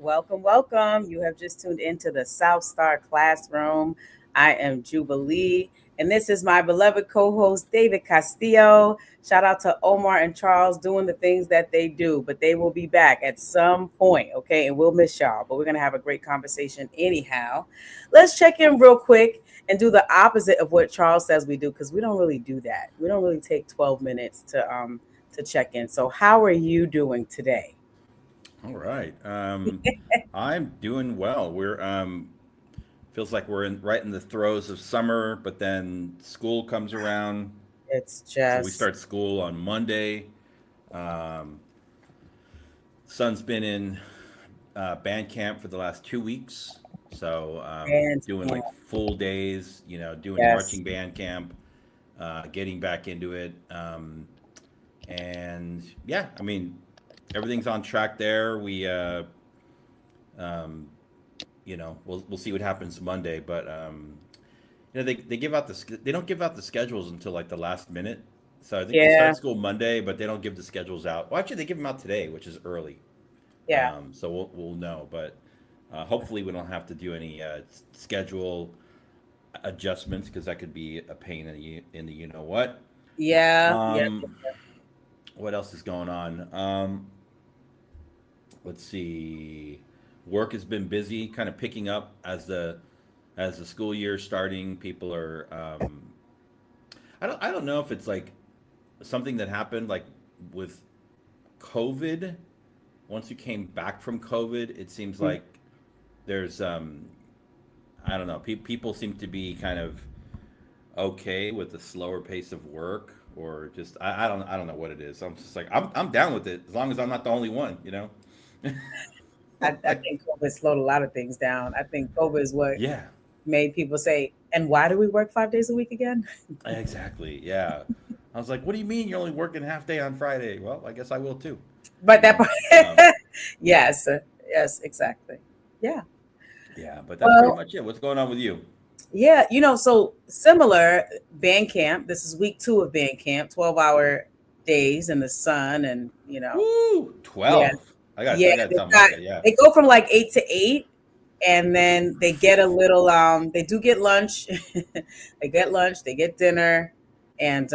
Welcome, welcome. You have just tuned into the South Star Classroom. I am Jubilee, and this is my beloved co host, David Castillo. Shout out to Omar and Charles doing the things that they do, but they will be back at some point, okay? And we'll miss y'all, but we're going to have a great conversation anyhow. Let's check in real quick and do the opposite of what Charles says we do because we don't really do that. We don't really take 12 minutes to check in. So, how are you doing today? All right. I'm doing well. We're feels like we're in right in the throes of summer, but then school comes around. It's So we just start school on Monday. Um, son's been in band camp for the last 2 weeks. So and doing like full days, doing yes, marching band camp, getting back into it. And yeah, I mean, everything's on track there. Um, we'll see what happens Monday, but they give out they don't give out the schedules until like the last minute. So I think they yeah, start school Monday, but they don't give the schedules out. Well, actually, they give them out today, which is early. yeah. So we'll know, but hopefully we don't have to do any schedule adjustments because that could be a pain in the you know what. Yeah, yeah. Um, what else is going on? Let's see. Work has been busy, kind of picking up as the school year is starting. People are. I don't know if it's like something that happened like with COVID. Once you came back from COVID, it seems Mm. like there's I don't know. People seem to be kind of okay with the slower pace of work, or just I don't know what it is. I'm just like I'm down with it as long as I'm not the only one. I think COVID slowed a lot of things down. I think COVID is what Yeah, made people say, and why do we work 5 days a week again? exactly. Yeah. I was like, what do you mean you're only working half day on Friday? Well, I guess I will too. But You that know. part, Um, yes, yes, exactly. Yeah. yeah, but that's pretty Well, much it. What's going on with you? yeah, so similar band camp. This is week 2 of band camp, 12-hour days in the sun and, Woo! yeah, 12. yeah, I got to they tell got Micah, yeah. they go from like 8 to 8, and then they get a little they do get lunch. They get lunch, they get dinner, and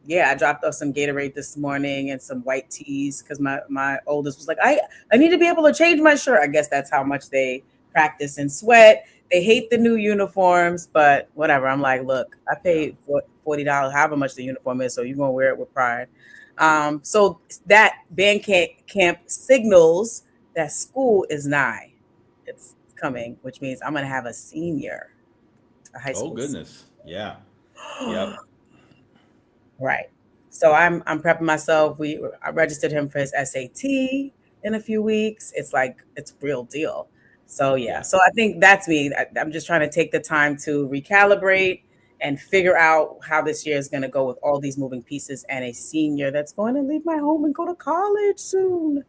yeah, I dropped off some Gatorade this morning and some white teas because my oldest was like, I need to be able to change my shirt. I guess that's how much they practice and sweat. They hate the new uniforms, but whatever. I'm like, look, I Yeah. paid $40, however much the uniform is, so you're gonna wear it with pride. So that band camp signals that school is nigh. It's coming, which means I'm gonna have a senior, a high Oh, school goodness. Yeah. senior. Yep. Right. So I'm prepping myself. I registered him for his SAT in a few weeks. It's like it's real deal. So yeah. Yeah. So I think that's me. I'm just trying to take the time to recalibrate and figure out how this year is going to go with all these moving pieces and a senior that's going to leave my home and go to college soon.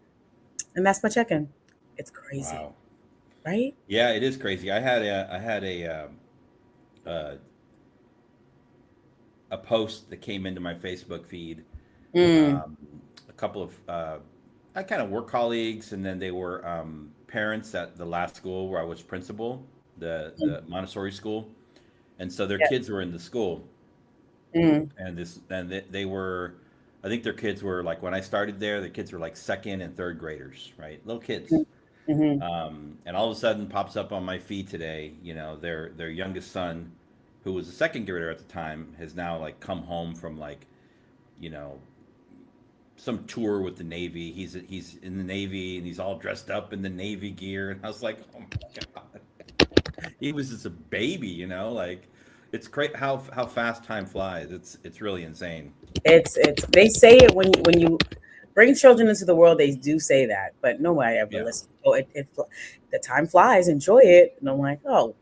And that's my check-in. It's crazy, Wow. right? Yeah, it is crazy. Uh, a post that came into my Facebook feed. Mm, Um, a couple of I kind of work colleagues, and then they were parents at the last school where I was principal, mm, the Montessori school, and so their yeah. kids were in the school, Mm, and they were, I think their kids were like when I started there, the kids were like second and third graders, right, little kids. mm, mm-hmm. And all of a sudden pops up on my feed today, their youngest son, who was a second grader at the time, has now like come home from like, you know, some tour with the Navy. He's in the Navy and he's all dressed up in the Navy gear. And I was like, oh my god, he was just a baby, like it's great how fast time flies. It's really insane. It's they say it when you bring children into the world. They do say that, but nobody ever Yeah, listens. Oh, the time flies. Enjoy it. And I'm like, oh,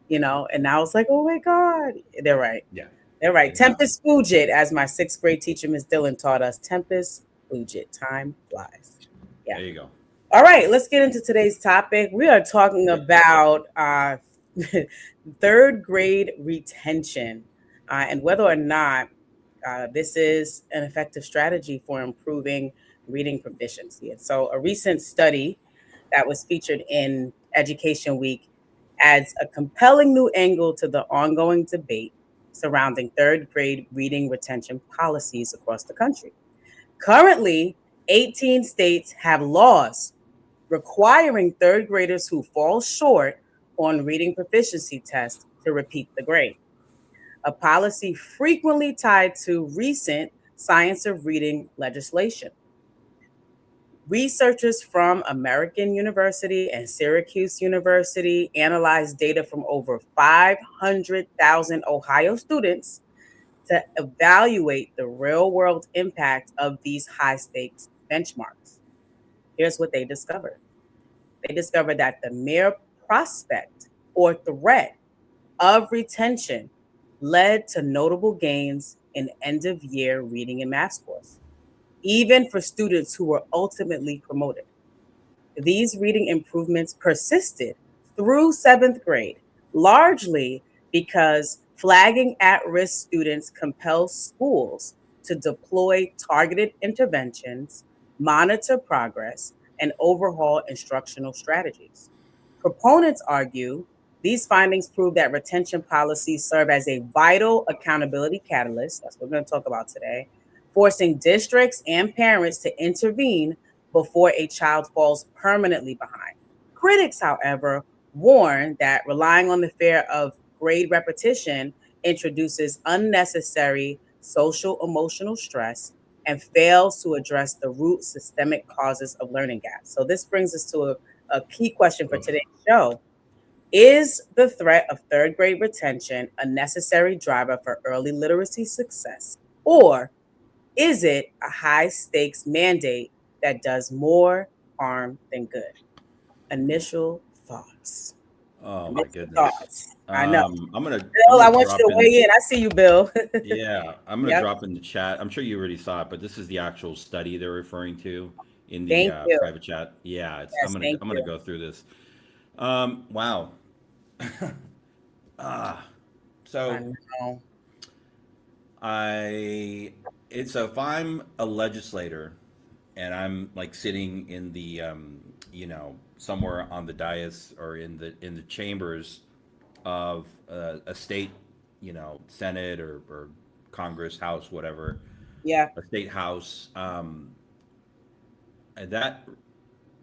And now it's like, oh my god, they're right. yeah, They're right. exactly. Tempus fugit, as my sixth grade teacher, Miss Dillon, taught us. Tempus fugit. Time flies. Yeah. There you go. All right, let's get into today's topic. We are talking Yep. about third grade retention and whether or not this is an effective strategy for improving reading proficiency. And so, a recent study that was featured in Education Week adds a compelling new angle to the ongoing debate surrounding third grade reading retention policies across the country. Currently, 18 states have laws requiring third graders who fall short on reading proficiency tests to repeat the grade, a policy frequently tied to recent science of reading legislation. Researchers from American University and Syracuse University analyzed data from over 500,000 Ohio students to evaluate the real world impact of these high stakes benchmarks. Here's what they discovered: they discovered that the mere prospect or threat of retention led to notable gains in end of year reading and math scores, even for students who were ultimately promoted. These reading improvements persisted through seventh grade, largely because flagging at risk students compels schools to deploy targeted interventions, monitor progress, and overhaul instructional strategies. Proponents argue these findings prove that retention policies serve as a vital accountability catalyst. That's what we're going to talk about today, forcing districts and parents to intervene before a child falls permanently behind. Critics, however, warn that relying on the fear of grade repetition introduces unnecessary social emotional stress and fails to address the root systemic causes of learning gaps. So, this brings us to a key question for today's show. Is the threat of third grade retention a necessary driver for early literacy success? Or is it a high stakes mandate that does more harm than good? Initial thoughts. Oh my Initial goodness. thoughts. I know. I'm Bill, I gonna want you drop to in. weigh in. I see you, Bill. Yeah, I'm gonna Yep. drop in the chat. I'm sure you already saw it, but this is the actual study they're referring to in the Thank you. private chat. Yeah, it's Yes, thank I'm gonna you. go through this. Wow. Ah, I so know. I it's so if I'm a legislator and I'm like sitting in the somewhere on the dais or in the chambers of a state, Senate or Congress, House, whatever, Yeah. a state house, and that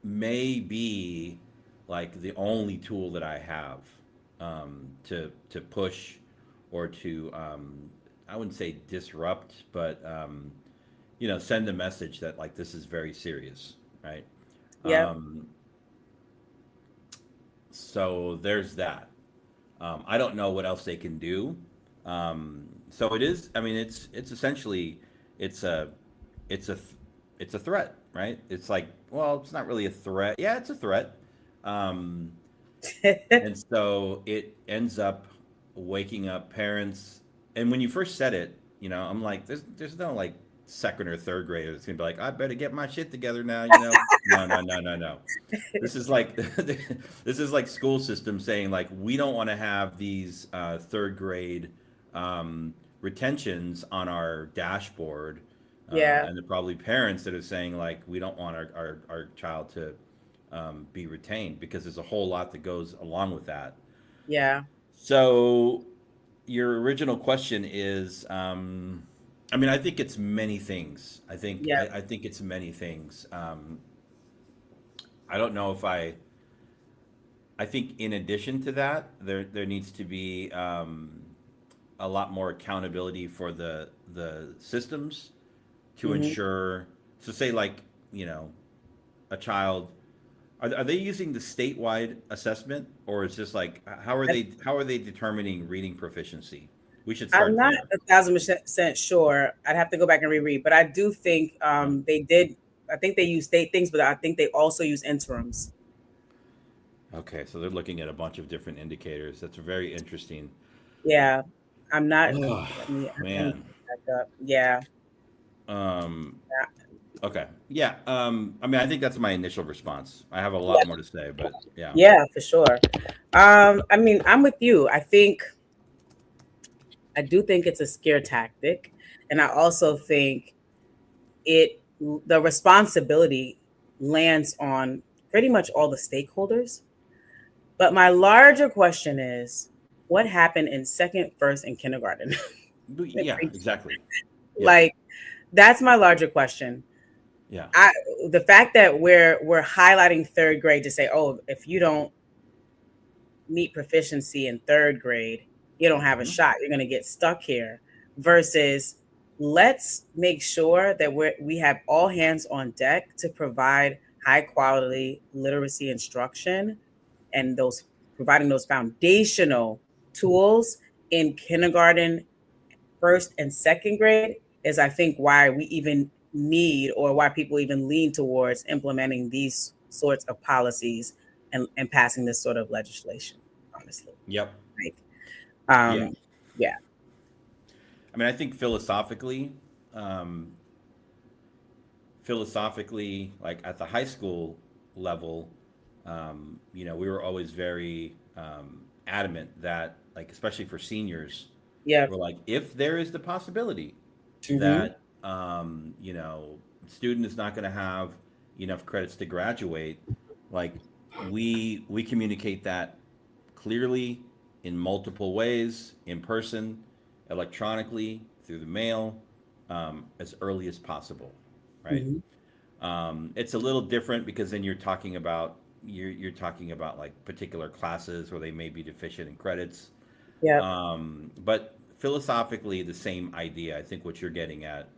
may be like the only tool that I have to push or to I wouldn't say disrupt, but send a message that like this is very serious, right? Yeah. Um, so there's that. I don't know what else they can do. So it is. I mean, it's essentially it's a it's a th- it's a threat, right? It's like, well, it's not really a threat. Yeah, it's a threat. Um, and so it ends up waking up parents. And when you first said it, I'm like, there's no like second or third grader that's gonna be like, I better get my shit together now. No, no, no, no, no. This is like this is like school system saying like we don't want to have these third grade retentions on our dashboard, Yeah. and they're probably parents that are saying like we don't want our child to be retained because there's a whole lot that goes along with that. Yeah. So your original question is, I mean, I think it's many things. Yeah. I think it's many things. I don't know if I think in addition to that, there needs to be a lot more accountability for the systems to Hmm. ensure. So say like a child, are they using the statewide assessment or is just like how are they determining reading proficiency? We should I'm start not there. 1,000% sure. I'd have to go back and reread, but I do think Yeah. they did. I think they use state things, but I think they also use interims. Okay, so they're looking at a bunch of different indicators. That's very interesting. Yeah, I'm not. Oh, Let me man. back up. Yeah, Um, okay. Yeah. I mean, I think that's my initial response. I have a yeah, lot more to say, but yeah. yeah, for sure. I mean, I'm with you. I do think it's a scare tactic, and I also think it the responsibility lands on pretty much all the stakeholders. But my larger question is, what happened in second, first, and kindergarten? Yeah, exactly. Yeah, Like, that's my larger question. yeah. I the fact that we're highlighting third grade to say, oh, if you don't meet proficiency in third grade, you don't have a Mhm. shot. You're going to get stuck here. Versus, let's make sure that we have all hands on deck to provide high quality literacy instruction and those providing those foundational tools in kindergarten, first and second grade is I think why we even need or why people even lean towards implementing these sorts of policies and passing this sort of legislation, honestly. Yep. Like, Yeah. yeah, I mean, I think um, philosophically, like at the high school level, we were always very adamant that, like, especially for seniors, yeah, we're like, if there is the possibility hmm, that, student is not going to have enough credits to graduate, like, we communicate that clearly in multiple ways, in person, electronically, through the mail, as early as possible, right? hmm, It's a little different because then you're talking about like particular classes where they may be deficient in credits. yeah, But philosophically, the same idea. I think what you're getting at,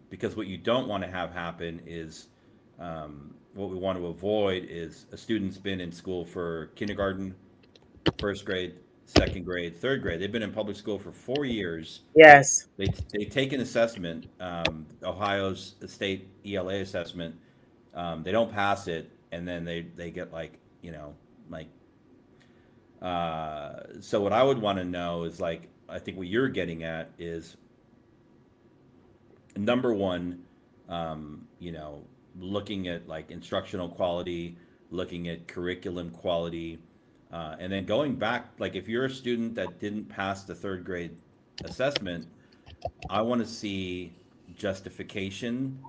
because what you don't want to have happen is, what we want to avoid is a student's been in school for kindergarten, first grade, second grade, third grade. They've been in public school for 4 years. yes, They take an assessment, Ohio's state ELA assessment. They don't pass it, and then they get like, like, so what I would want to know is, like, I think what you're getting at is, number one, looking at like instructional quality, looking at curriculum quality, and then going back, like if you're a student that didn't pass the third grade assessment, I want to see justification,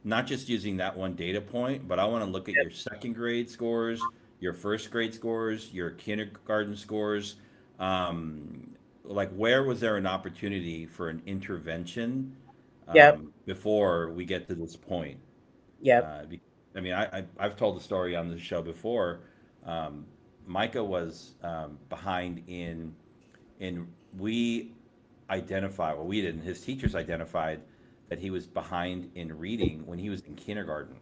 not just using that one data point, but I want to look at your second grade scores, your first grade scores, your kindergarten scores. Like, where was there an opportunity for an intervention, yep, before we get to this point? yep, Uh, be- I mean, I've told the story on the show before. Um, Micah was, behind in we identified, well, we didn't, his teachers identified that he was behind in reading when he was in kindergarten,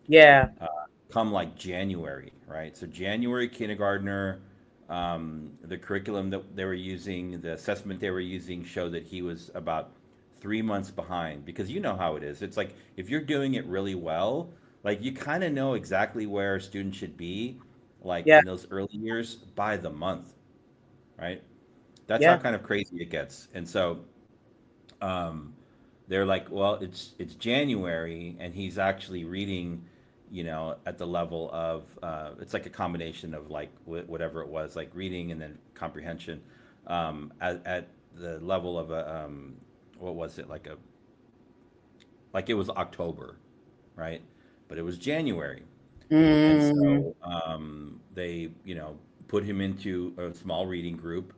yeah, uh, come like January, right? So January kindergartner, the curriculum that they were using, the assessment they were using showed that he was about 3 months behind, because you know how it is. It's like if you're doing it really well, like you kind of know exactly where a student should be, like yeah, in those early years by the month, right? That's how yeah, kind of crazy it gets. And so, um, they're like, well, it's January, and he's actually reading, at the level of, it's like a combination of like whatever it was, like reading and then comprehension, at the level of a, what was it, like it was October, right? But it was January, and mm, so, they, put him into a small reading group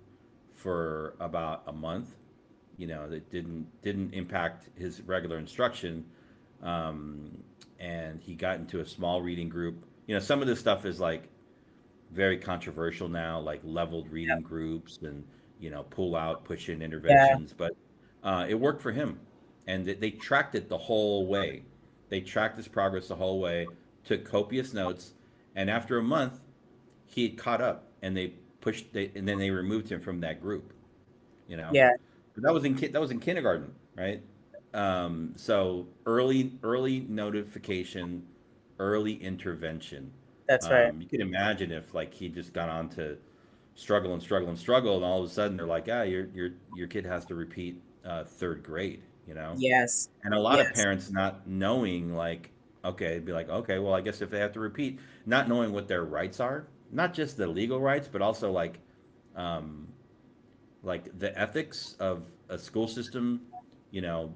for about a month. That didn't impact his regular instruction, um, and he got into a small reading group. Some of this stuff is like very controversial now, like leveled reading groups and, pull out, push in yeah, interventions, but, it worked for him, and they tracked it the whole way. They tracked his progress the whole way, took copious notes, and after a month, he had caught up, and and then they removed him from that group. You know, yeah, but that was in kindergarten, right? So early notification, early intervention. that's right. You can imagine if like he just got on to struggle and struggle and struggle, and all of a sudden they're like, ah, your kid has to repeat, third grade. Yes, And a lot of yes, parents not knowing, like, okay, be like, okay, well, I guess if they have to repeat, not knowing what their rights are, not just the legal rights, but also um, like the ethics of a school system, you know,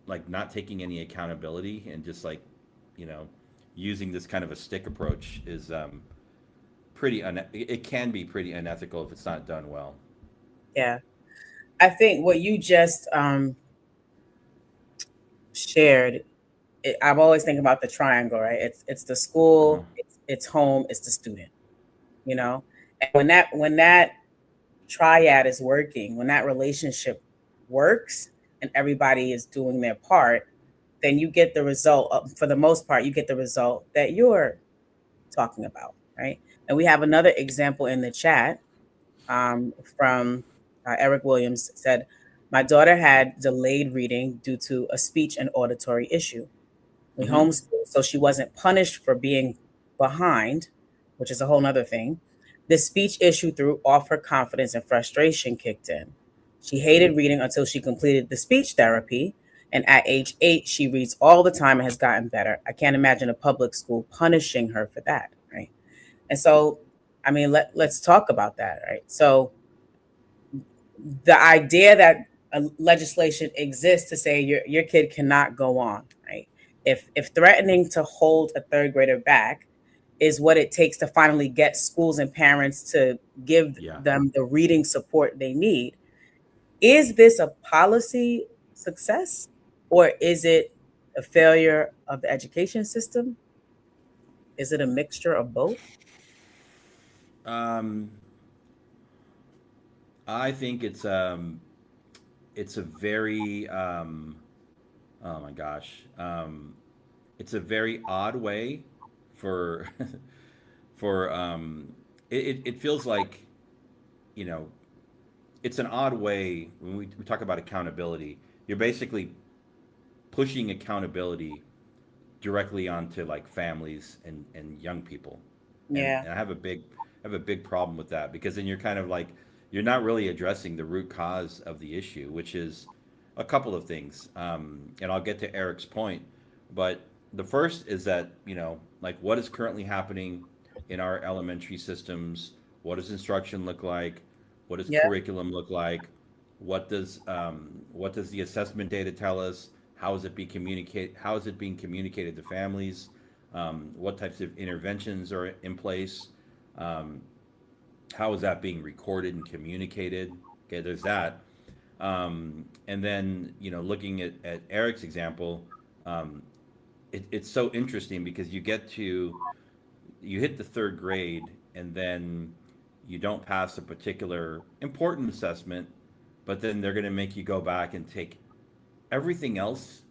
like not taking any accountability and just like, you know, using this kind of a stick approach is it can be pretty unethical if it's not done well. Yeah. I think what you just shared, I'm always thinking about the triangle, right? It's the Uh-huh. school, it's home, it's the student, you know? And when that triad is working, when that relationship works and everybody is doing their part, then you get the result for the most part, you get the result that you're talking about, right? And we have another example in the chat from Eric Williams said, my daughter had delayed reading due to a speech and auditory issue. We Mm-hmm. homeschooled, so she wasn't punished for being behind, which is a whole nother thing. The speech issue threw off her confidence and frustration kicked in. She hated reading until she completed the speech therapy. And at age 8, she reads all the time and has gotten better. I can't imagine a public school punishing her for that, right? And so, I mean, let's talk about that, right? So, the idea that a legislation exists to say your kid cannot go on, right? If threatening to hold a third grader back is what it takes to finally get schools and parents to give Yeah. them the reading support they need, is this a policy success or is it a failure of the education system? Is it a mixture of both? Um, I think it's a very oh my gosh, it's a very odd way for for it feels like, you know, it's an odd way when we talk about accountability. You're basically pushing accountability directly onto like families and young people, Yeah. and I have a big problem with that, because then you're kind of like, you're not really addressing the root cause of the issue, which is a couple of things, and I'll get to Eric's point, but the first is that, you know, like what is currently happening in our elementary systems. What does instruction look like? What does Yeah. curriculum look like? What does the assessment data tell us? How is it being communicated? How is it being communicated to families? What types of interventions are in place? Um, how is that being recorded and communicated? Okay, there's that. And then, you know, looking at Eric's example, um, it's so interesting because you hit the third grade, and then you don't pass a particular important assessment, but then they're going to make you go back and take everything else.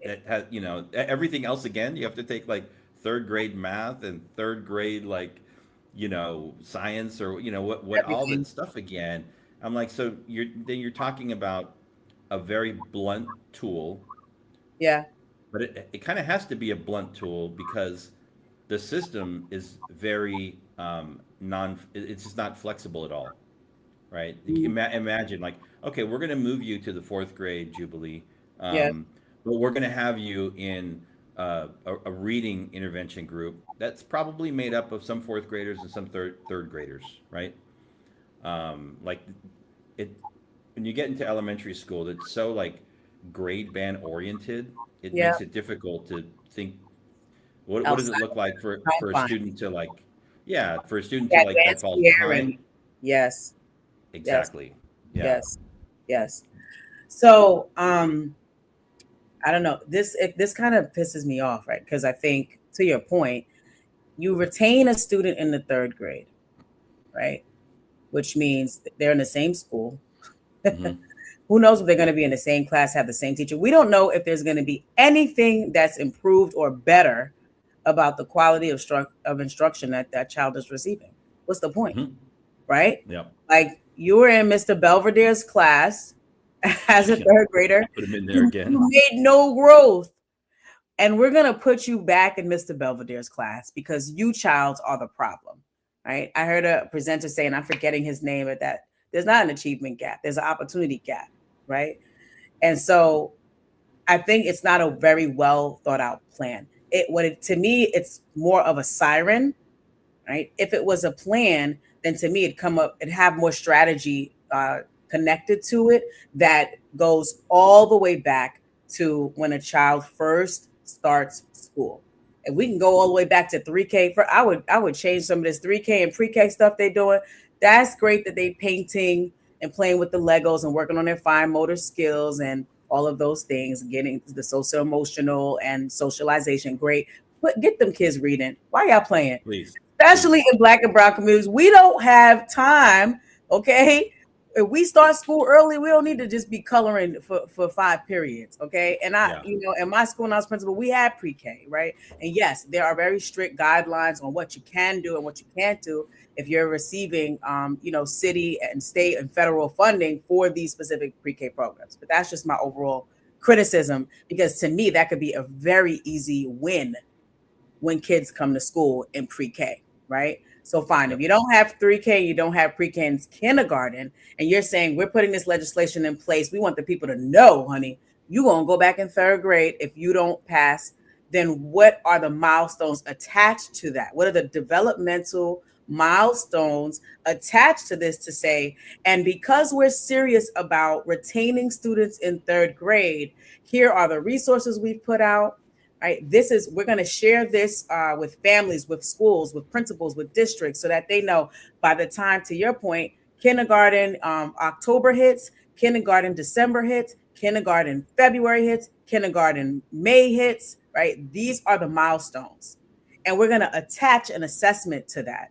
It has, you know, everything else again. You have to take like third grade math and third grade, like, you know, science, or, you know, what all that Everything. stuff again. I'm like, so you're talking about a very blunt tool, Yeah. but it kind of has to be a blunt tool because the system is very it's just not flexible at all, right? Mhm. Imagine like, okay, we're going to move you to the fourth grade, Jubilee, Yeah. but we're going to have you in a reading intervention group that's probably made up of some fourth graders and some third graders, right? Like it when you get into elementary school, it's so like grade band oriented. It Yeah. makes it difficult to think, what does it Outside look like for a confines. student to like, yeah, for a student to Yeah, like that advanced falls Pierre behind. and yes, yes, Exactly. Yeah. yes, yes. So I don't know. This kind of pisses me off, right? Because I think to your point, you retain a student in the third grade, right? Which means they're in the same school. Hmm. Who knows if they're going to be in the same class, have the same teacher? We don't know if there's going to be anything that's improved or better about the quality of instruction that that child is receiving. What's the point? Hmm. Right? Yeah. Like you were in Mr. Belvedere's class as a Yeah. third grader, Put him in there you again. made no growth. And we're going to put you back in Mr. Belvedere's class because you childs are the problem. Right? I heard a presenter say, and I'm forgetting his name, but that there's not an achievement gap, there's an opportunity gap. Right? And so I think it's not a very well thought out plan. To me, it's more of a siren, right? If it was a plan, then to me it'd have more strategy connected to it that goes all the way back to when a child first starts school. And we can go all the way back to 3K. I would change some of this 3K and pre-K stuff they're doing. That's great that they painting and playing with the Legos and working on their fine motor skills and all of those things, getting the social emotional and socialization. Great. But get them kids reading. Why y'all playing? Please, Especially please. in Black and brown communities. We don't have time, okay? If we start school early, we don't need to just be coloring for 5 periods, okay? And Yeah. in my school when I was principal, we had pre-K, right? And yes, there are very strict guidelines on what you can do and what you can't do if you're receiving, city and state and federal funding for these specific pre-K programs. But that's just my overall criticism, because to me, that could be a very easy win when kids come to school in pre-K, right? So fine, if Yep. you don't have 3K, you don't have pre-K and kindergarten, and you're saying we're putting this legislation in place, we want the people to know, honey, you gonna go back in third grade if you don't pass. Then what are the milestones attached to that? What are the developmental milestones attached to this to say, and because we're serious about retaining students in third grade, here are the resources we've put out, right? We're going to share this with families, with schools, with principals, with districts, so that they know by the time, to your point, kindergarten October hits, kindergarten December hits, kindergarten February hits, kindergarten May hits, right? These are the milestones. And we're going to attach an assessment to that.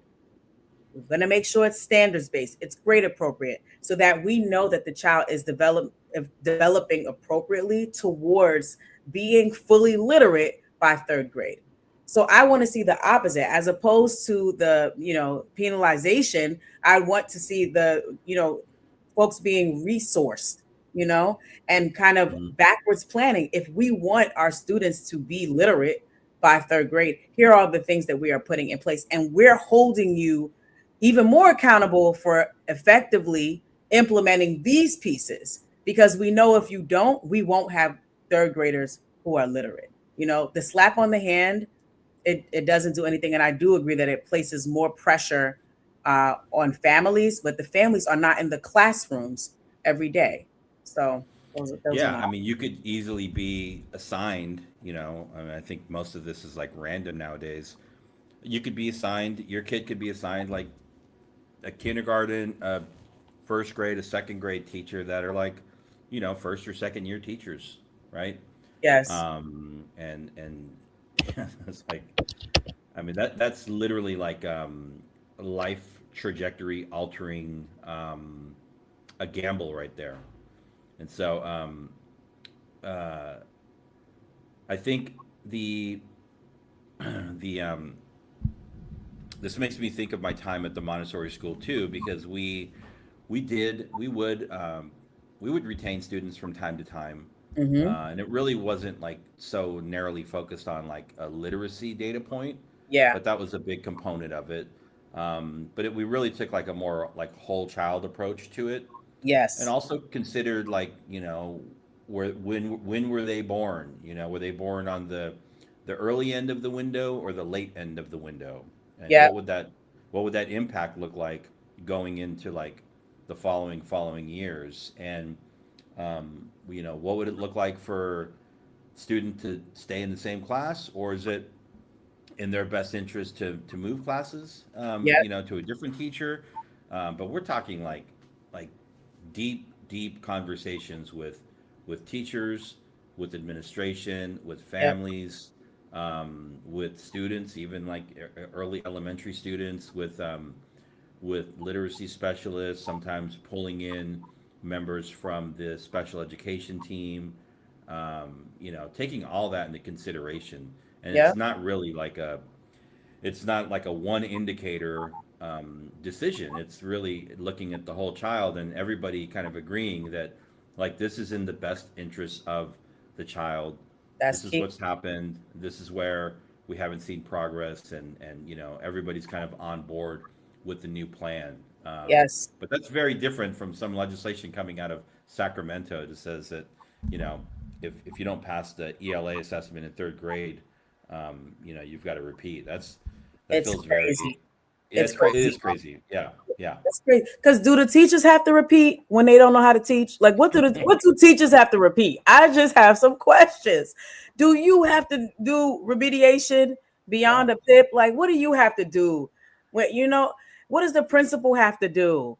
We're going to make sure it's standards based, it's grade appropriate, so that we know that the child is developing appropriately towards being fully literate by third grade. So I want to see the opposite, as opposed to the penalization. I want to see the folks being resourced, and kind of Mhm. backwards planning. If we want our students to be literate by third grade, here are the things that we are putting in place, and we're holding you even more accountable for effectively implementing these pieces, because we know if you don't, we won't have third graders who are literate. The slap on the hand, it doesn't do anything. And I do agree that it places more pressure on families, but the families are not in the classrooms every day. So those are Yeah, my. I mean, you could easily be assigned, I mean, I think most of this is like random nowadays. You could be assigned, your kid could be assigned like a kindergarten, a first grade, a second grade teacher that are like, first or second year teachers, right? Yes. And it's like, I mean, that's literally like life trajectory altering, a gamble right there. And so uh, I think the this makes me think of my time at the Montessori school too, because we would retain students from time to time, Mm-hmm. and it really wasn't like so narrowly focused on like a literacy data point, Yeah. but that was a big component of it. We really took like a more like whole child approach to it, and Yes. also considered like when were they born? Were they born on the early end of the window or the late end of the window? And Yeah. what would that impact look like going into like the following years? And what would it look like for student to stay in the same class, or is it in their best interest to move classes, Yeah. to a different teacher? But we're talking like deep conversations with teachers, with administration, with Yep. families, with students, even like early elementary students, with literacy specialists, sometimes pulling in members from the special education team, taking all that into consideration. And Yep. it's not like a one indicator decision. It's really looking at the whole child and everybody kind of agreeing that like this is in the best interest of the child. That's This is key. what's happened. This is where we haven't seen progress, and everybody's kind of on board with the new plan. Yes. But that's very different from some legislation coming out of Sacramento that says that you know if you don't pass the ELA assessment in third grade, you've got to repeat. That It's feels very. crazy. Yeah, It's it crazy. is crazy. Yeah, Yeah. That's great. Because do the teachers have to repeat when they don't know how to teach? Like, what do teachers have to repeat? I just have some questions. Do you have to do remediation beyond Yeah. a PIP? Like, what do you have to do? What what does the principal have to do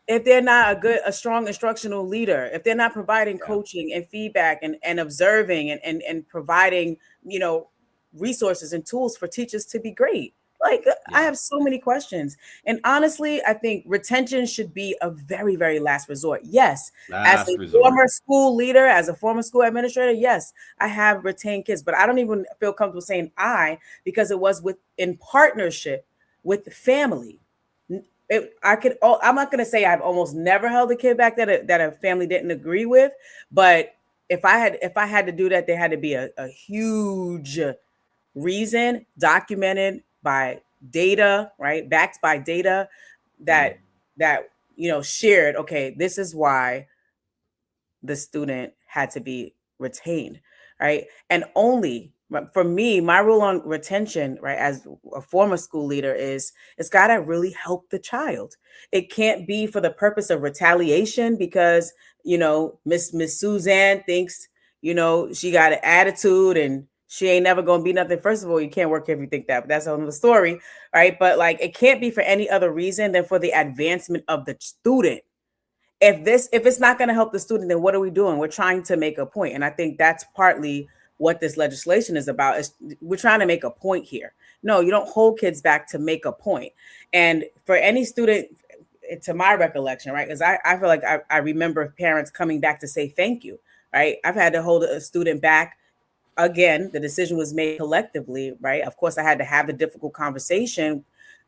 if they're not a strong instructional leader? If they're not providing Yeah. coaching and feedback and observing and providing, resources and tools for teachers to be great? Like, I Yeah. have so many questions. And honestly, I think retention should be a very, very last resort. Yes, as Last a resort. former school leader, as a former school administrator, yes, I have retained kids, but I don't even feel comfortable saying because it was in partnership with the family. I'm not going to say I've almost never held a kid back that a family didn't agree with, but if I had to do that, there had to be a huge reason, documented by data, right? Backed by data Mhm. that shared, okay, this is why the student had to be retained, right? And only for me, my rule on retention, right, as a former school leader, is it's got to really help the child. It can't be for the purpose of retaliation because Miss Suzanne thinks she got an attitude and she ain't never gonna be nothing. First of all, you can't work if you think that, but that's another story, right? But like, it can't be for any other reason than for the advancement of the student. If it's not going to help the student, then what are we doing? We're trying to make a point, and I think that's partly what this legislation is about. Is we're trying to make a point here. No, you don't hold kids back to make a point. And for any student, to my recollection, right, because I feel like I remember parents coming back to say thank you, right? I've had to hold a student back. Again, the decision was made collectively, right? Of course, I had to have the difficult conversation,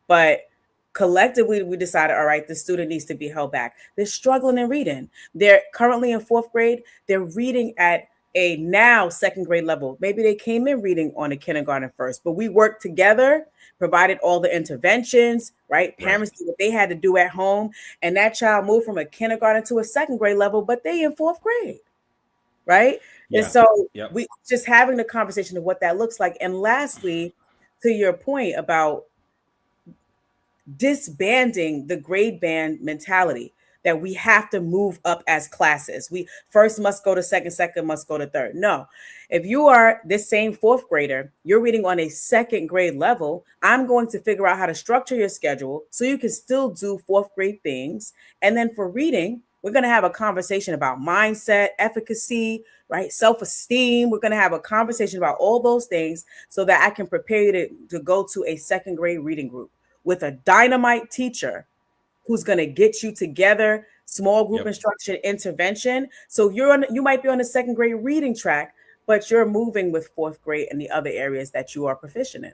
but collectively we decided, all right, the student needs to be held back. They're struggling in reading. They're currently in fourth grade. They're reading at a now second grade level. Maybe they came in reading on a kindergarten first, but we worked together, provided all the interventions, right? Right. Parents did what they had to do at home, and that child moved from a kindergarten to a second grade level, but they in fourth grade, right? And Yeah. so Yep. we just having the conversation of what that looks like. And lastly, to your point about disbanding the grade band mentality, that we have to move up as classes. We first must go to second must go to third. No, if you are this same fourth grader, you're reading on a second grade level, I'm going to figure out how to structure your schedule so you can still do fourth grade things. And then for reading, we're going to have a conversation about mindset, efficacy, right? Self-esteem. We're going to have a conversation about all those things so that I can prepare you to go to a second grade reading group with a dynamite teacher who's going to get you together, small group Yep. instruction, intervention. So you might be on the second grade reading track, but you're moving with fourth grade and the other areas that you are proficient in.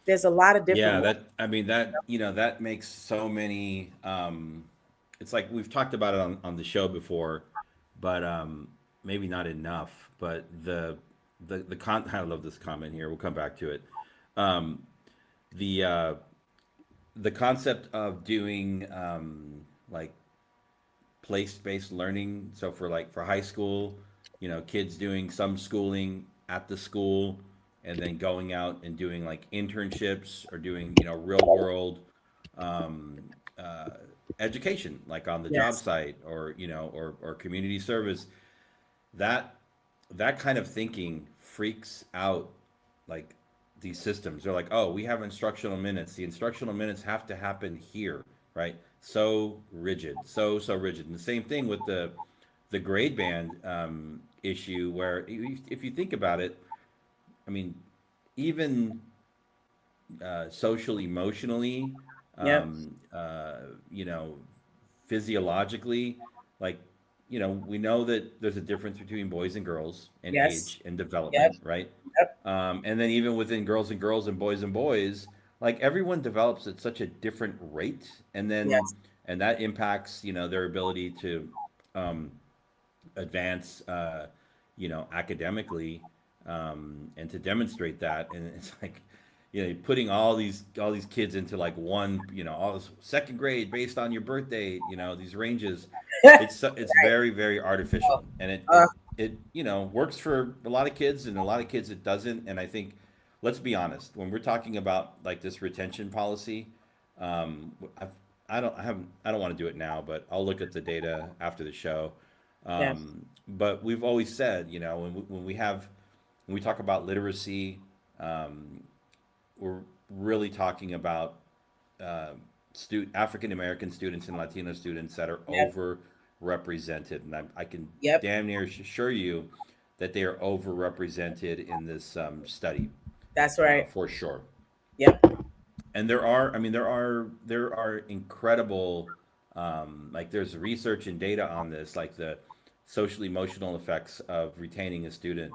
There's a lot of different Yeah, ones. that makes so many it's like we've talked about it on the show before, but maybe not enough. But I love this comment here. We'll come back to it. Um the the concept of doing like place-based learning. So for high school, kids doing some schooling at the school and then going out and doing like internships or doing, real world um, uh, education, like on the job Yes. site or, or community service. That that kind of thinking freaks out like these systems. They're like, oh, we have instructional minutes. The instructional minutes have to happen here, right? So rigid, so rigid. And the same thing with the grade band issue, where if you think about it, I mean, even social emotionally, Yep. um, uh, you know, physiologically, like, we know that there's a difference between boys and girls in Yes. age and Yep. development, right? Yep. And then even within girls and girls and boys, like everyone develops at such a different rate, Yes. and that impacts, their ability to um, advance, academically, and to demonstrate that. And it's like, putting all these kids into like one, all this second grade based on your birthday, these ranges. It's very very artificial, and uh, works for a lot of kids, and a lot of kids it doesn't. And I think, let's be honest, when we're talking about like this retention policy, um, I don't want to do it now, but I'll look at the data after the show. Yeah. But we've always said, you know, when we talk about literacy, um, we're really talking about uh, African American students and Latino students that are Yep. overrepresented, and I can Yep. damn near assure you that they are overrepresented in this study, That's right. for sure. Yep. And there are, I mean, there are incredible, like there's research and data on this, like the social emotional effects of retaining a student,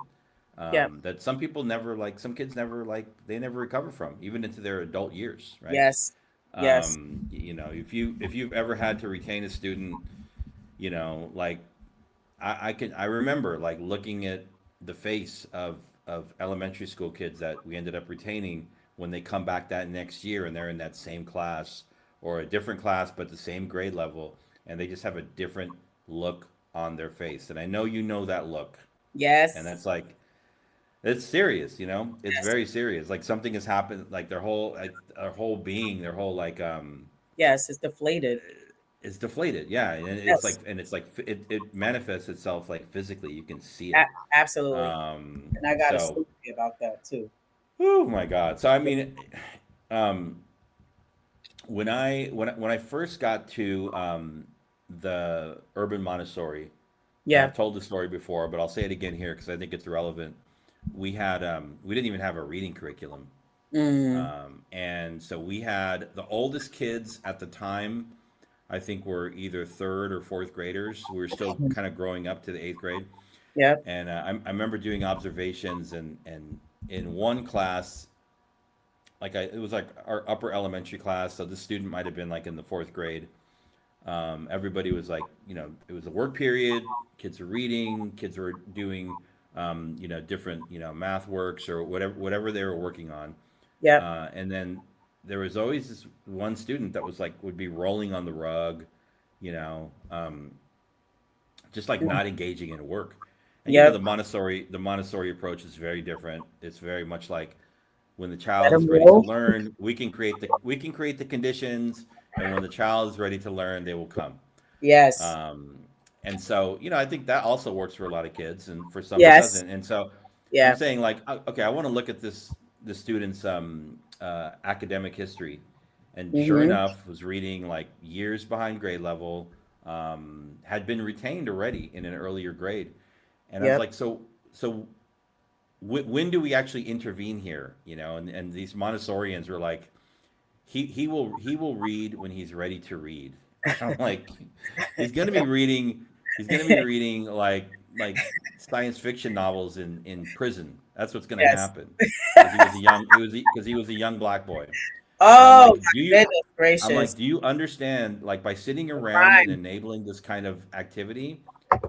Yep. that some people never like, some kids never like, they never recover from, even into their adult years, right? Yes. Yes. You know, if you've ever had to retain a student, you know, like I remember like looking at the face of elementary school kids that we ended up retaining when they come back that next year and they're in that same class or a different class but the same grade level, and they just have a different look on their face. And I know you know that look, and Yes. that's like, it's serious, you know, it's Yes. very serious, like something has happened, like their whole being, their whole like Yes. It's deflated. is deflated. Yeah, and Yes. it's like it manifests itself like physically. You can see it. A- absolutely. And I got a So, story about that too. oh my God. So I mean, um, when I first got to the urban Montessori, and Yeah. I've told the story before, but I'll say it again here because I think it's relevant. We didn't even have a reading curriculum, Mm. and so we had the oldest kids at the time. I think were either third or fourth graders. We were still kind of growing up to the eighth grade. Yep. And I remember doing observations, and in one class, it was like our upper elementary class, so this student might have been like in the fourth grade. Everybody was like, you know, it was a work period. Kids were reading. Kids were doing, you know, different, you know, math works or whatever they were working on. Yep. And then there was always this one student that was like would be rolling on the rug, you know, just like not engaging in work. And you know, Yep. The Montessori approach is very different. It's very much like when the Let child is them ready to roll. learn, we can create the conditions, and when the child is ready to learn, they will come. Yes. Um, and so, you know, I think that also works for a lot of kids, and for some it Yes. doesn't. And so, I'm Yeah. saying like, okay, I want to look at the student's academic history, and sure Mm-hmm. enough, was reading like years behind grade level, had been retained already in an earlier grade, and I was Yep. like, so when do we actually intervene here? You know, and these Montessorians were like, he will read when he's ready to read. I'm like, he's gonna be reading he's gonna be reading like science fiction novels in prison. That's what's gonna Yes. happen because he was a young black boy. And Oh my goodness I'm like, gracious. do you understand, like by sitting The around and crime. enabling this kind of activity,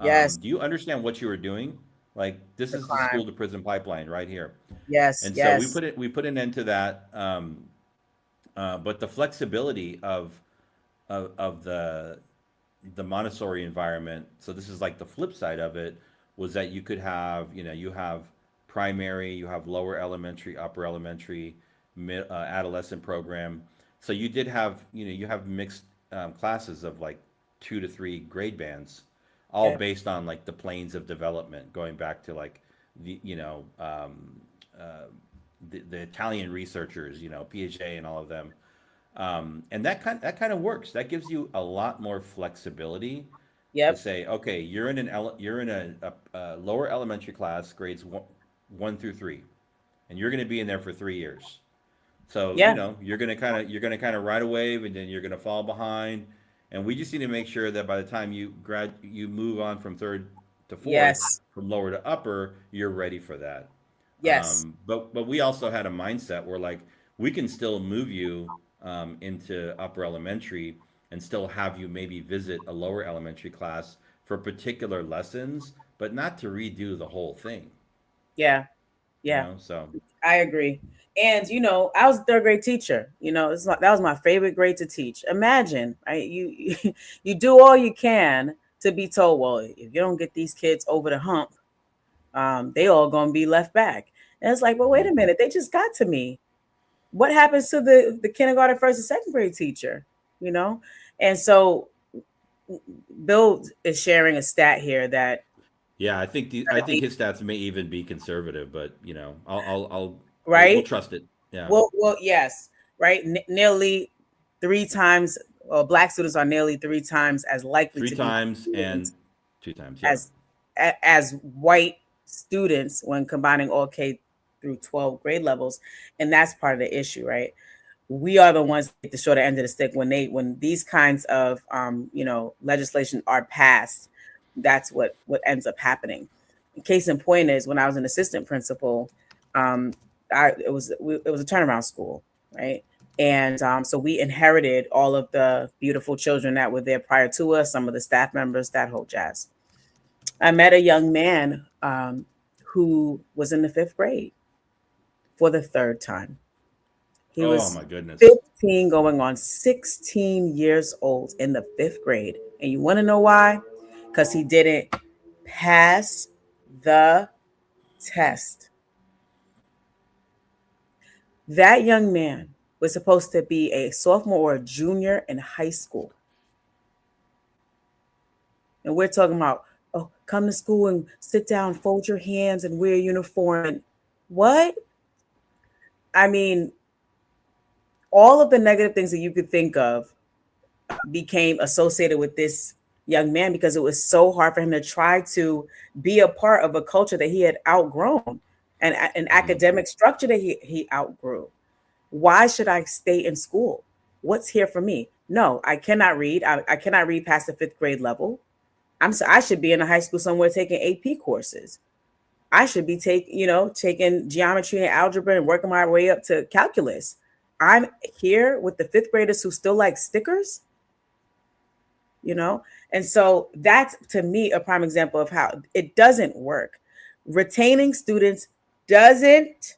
Yes. do you understand what you were doing? Like this The is the school crime. to prison pipeline right here. Yes. And so Yes. we put an end to that. But the flexibility of the Montessori environment. So this is like the flip side of it was that you could have, you know, you have primary, you have lower elementary, upper elementary, adolescent program. So you did have, you know, you have mixed classes of like 2 to 3 grade bands, all Yep. based on like the planes of development, going back to like the, you know, uh, the Italian researchers, you know, Piaget and all of them, and that kind of works. That gives you a lot more flexibility to Yep. say, okay, you're in a lower elementary class, grades 1 through 3, and you're going to be in there for 3 years. So you Yeah. know you're gonna kind of ride a wave, and then you're gonna fall behind. And we just need to make sure that by the time you move on from third to fourth, Yes. from lower to upper, you're ready for that. Yes. But we also had a mindset where like we can still move you into upper elementary and still have you maybe visit a lower elementary class for particular lessons, but not to redo the whole thing. Yeah. You Yeah. know, so I agree. And I was a third grade teacher. It's like that was my favorite grade to teach. Imagine, right? You do all you can to be told, well, if you don't get these kids over the hump, they all gonna be left back. And it's like, well, wait mhm. a minute, they just got to me. What happens to the kindergarten, first, and second grade teacher? you know? And so Bill is sharing a stat here that Yeah, I think his stats may even be conservative, but we'll right? trust it. Yeah, Well, yes, right. Nearly three times, well, Black students are nearly three times as likely three to be times bullied and two times. Yep. as as white students when combining all K through 12 grade levels, and that's part of the issue, right? We are the ones that get the shorter end of the stick when these kinds of legislation are passed. That's what ends up happening. Case in point is when I was an assistant principal, um, it was a turnaround school, right? And so we inherited all of the beautiful children that were there prior to us, some of the staff members, that whole jazz. I met a young man who was in the fifth grade for the third time. He Oh was my goodness. 15 going on 16 years old in the fifth grade. And you want to know why? Because he didn't pass the test. That young man was supposed to be a sophomore or a junior in high school. And we're talking about, oh, come to school and sit down, fold your hands, and wear a uniform. And what? I mean, all of the negative things that you could think of became associated with this young man because it was so hard for him to try to be a part of a culture that he had outgrown and an Hmm. academic structure that he outgrew. Why should I stay in school? What's here for me? No, I cannot read. I cannot read past the fifth grade level. I should be in a high school somewhere taking AP courses. I should be taking geometry and algebra and working my way up to calculus. I'm here with the fifth graders who still like stickers, you know? And so that's to me a prime example of how it doesn't work. Retaining students doesn't